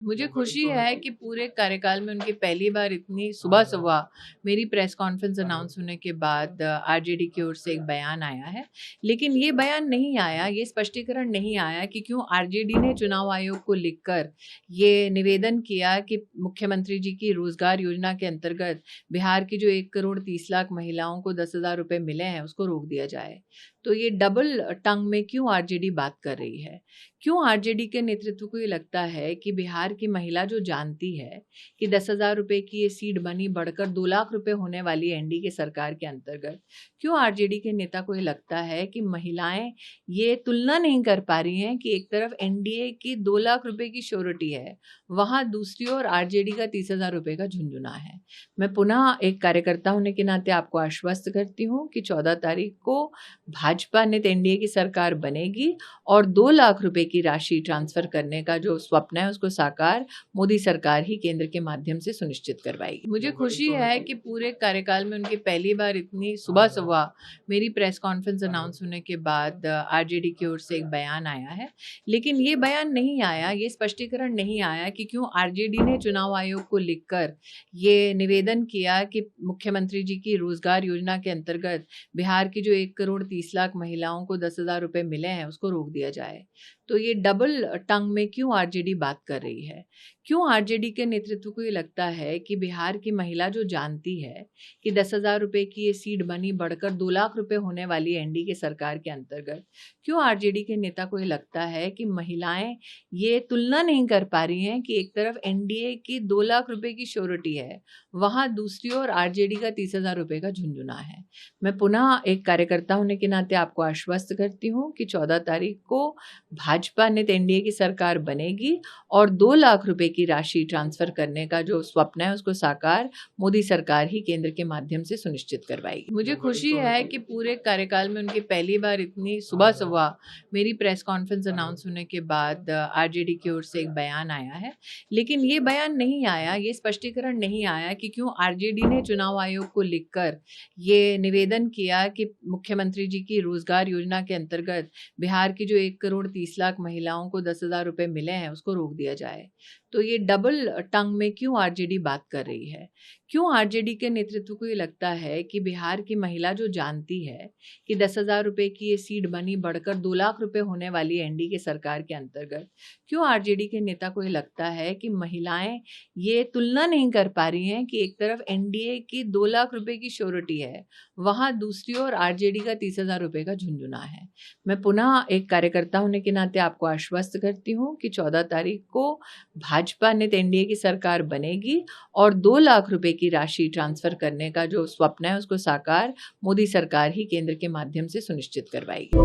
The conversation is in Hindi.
मुझे खुशी है कि पूरे कार्यकाल में उनकी पहली बार इतनी सुबह-सुबह मेरी प्रेस कॉन्फ्रेंस अनाउंस होने के बाद आरजेडी की ओर से एक बयान आया है। लेकिन ये बयान नहीं आया, ये स्पष्टीकरण नहीं आया कि क्यों आरजेडी ने चुनाव आयोग को लिखकर ये निवेदन किया कि मुख्यमंत्री जी की रोज़गार योजना के अंतर्गत बिहार की जो 1 करोड़ 30 लाख महिलाओं को 10,000 रुपए मिले हैं, उसको रोक दिया जाए। तो ये डबल टंग में क्यों आरजेडी बात कर रही है? क्यों आरजेडी के नेतृत्व को ये लगता है कि बिहार की महिला जो जानती है कि 10,000 रुपए की ये सीट बनी बढ़कर 2 लाख रुपए होने वाली एनडीए की सरकार के अंतर्गत, क्यों आरजेडी के नेता को ये लगता है कि महिलाएं ये तुलना नहीं कर पा रही हैं कि एक तरफ एनडीए की 2 लाख रुपए की श्योरिटी है, वहां दूसरी ओर आरजेडी का 30,000 रुपए का झुंझुना है। मैं पुनः एक कार्यकर्ता होने के नाते आपको आश्वस्त करती हूँ कि 14 तारीख को भाजपा नेत एनडीए की सरकार बनेगी और 2 लाख रुपए की राशि ट्रांसफर करने का जो स्वप्न है उसको साकार मोदी सरकार ही केंद्र के माध्यम से सुनिश्चित करवाएगी। मुझे खुशी है कि पूरे कार्यकाल में उनकी पहली बार इतनी सुबह-सुबह मेरी प्रेस कॉन्फ्रेंस अनाउंस होने के बाद आरजेडी की ओर से एक बयान आया है। लेकिन ये बयान नहीं आया, ये स्पष्टीकरण नहीं आया कि क्यों आरजेडी ने चुनाव आयोग को लिखकर ये निवेदन किया कि मुख्यमंत्री जी की रोज़गार योजना के अंतर्गत बिहार की जो 1 करोड़ 30 लाख महिलाओं को 10,000 रुपए मिले हैं, उसको रोक दिया जाए। तो ये डबल टंग में क्यों आरजेडी बात कर रही है? क्यों आरजेडी के नेतृत्व को ये लगता है कि बिहार की महिला जो जानती है कि 10,000 रुपए की ये सीट बनी बढ़कर 2 लाख रुपए होने वाली एनडीए की सरकार के अंतर्गत, क्यों आरजेडी के नेता को ये लगता है कि महिलाएं ये तुलना नहीं कर पा रही हैं कि एक तरफ एनडीए की 2 लाख रुपए की श्योरिटी है, वहां दूसरी ओर आरजेडी का 30,000 रुपए का झुंझुना है। मैं पुनः एक कार्यकर्ता होने के नाते आपको आश्वस्त करती हूँ कि 14 तारीख को भाजपा नेत एनडीए की सरकार बनेगी और 2 लाख रुपए की राशि ट्रांसफर करने का जो स्वप्न है उसको साकार मोदी सरकार ही केंद्र के माध्यम से सुनिश्चित करवाएगी। मुझे खुशी है कि पूरे कार्यकाल में उनकी पहली बार इतनी सुबह-सुबह मेरी प्रेस कॉन्फ्रेंस अनाउंस होने के बाद आरजेडी की ओर से एक बयान आया है। लेकिन ये बयान नहीं आया, ये स्पष्टीकरण नहीं आया कि क्यों आरजेडी ने चुनाव आयोग को लिखकर ये निवेदन किया कि मुख्यमंत्री जी की रोज़गार योजना के अंतर्गत बिहार की जो 1 करोड़ 30 लाख महिलाओं को 10,000 रुपए मिले हैं, उसको रोक दिया जाए। तो ये डबल टंग में क्यों आरजेडी बात कर रही है? क्यों आरजेडी के नेतृत्व को ये लगता है कि बिहार की महिला जो जानती है कि 10,000 रुपए की ये सीट बनी बढ़कर 2 लाख रुपए होने वाली एनडीए की सरकार के अंतर्गत, क्यों आरजेडी के नेता को ये लगता है कि महिलाएं ये तुलना नहीं कर पा रही हैं कि एक तरफ एनडीए की 2 लाख रुपए की श्योरिटी है, वहां दूसरी ओर आरजेडी का 30,000 रुपए का झुंझुना है। मैं पुनः एक कार्यकर्ता होने के नाते आपको आश्वस्त करती हूँ कि 14 तारीख को भाजपा नेत एनडीए की सरकार बनेगी और 2 लाख रुपए की राशि ट्रांसफर करने का जो स्वप्न है उसको साकार मोदी सरकार ही केंद्र के माध्यम से सुनिश्चित करवाएगी।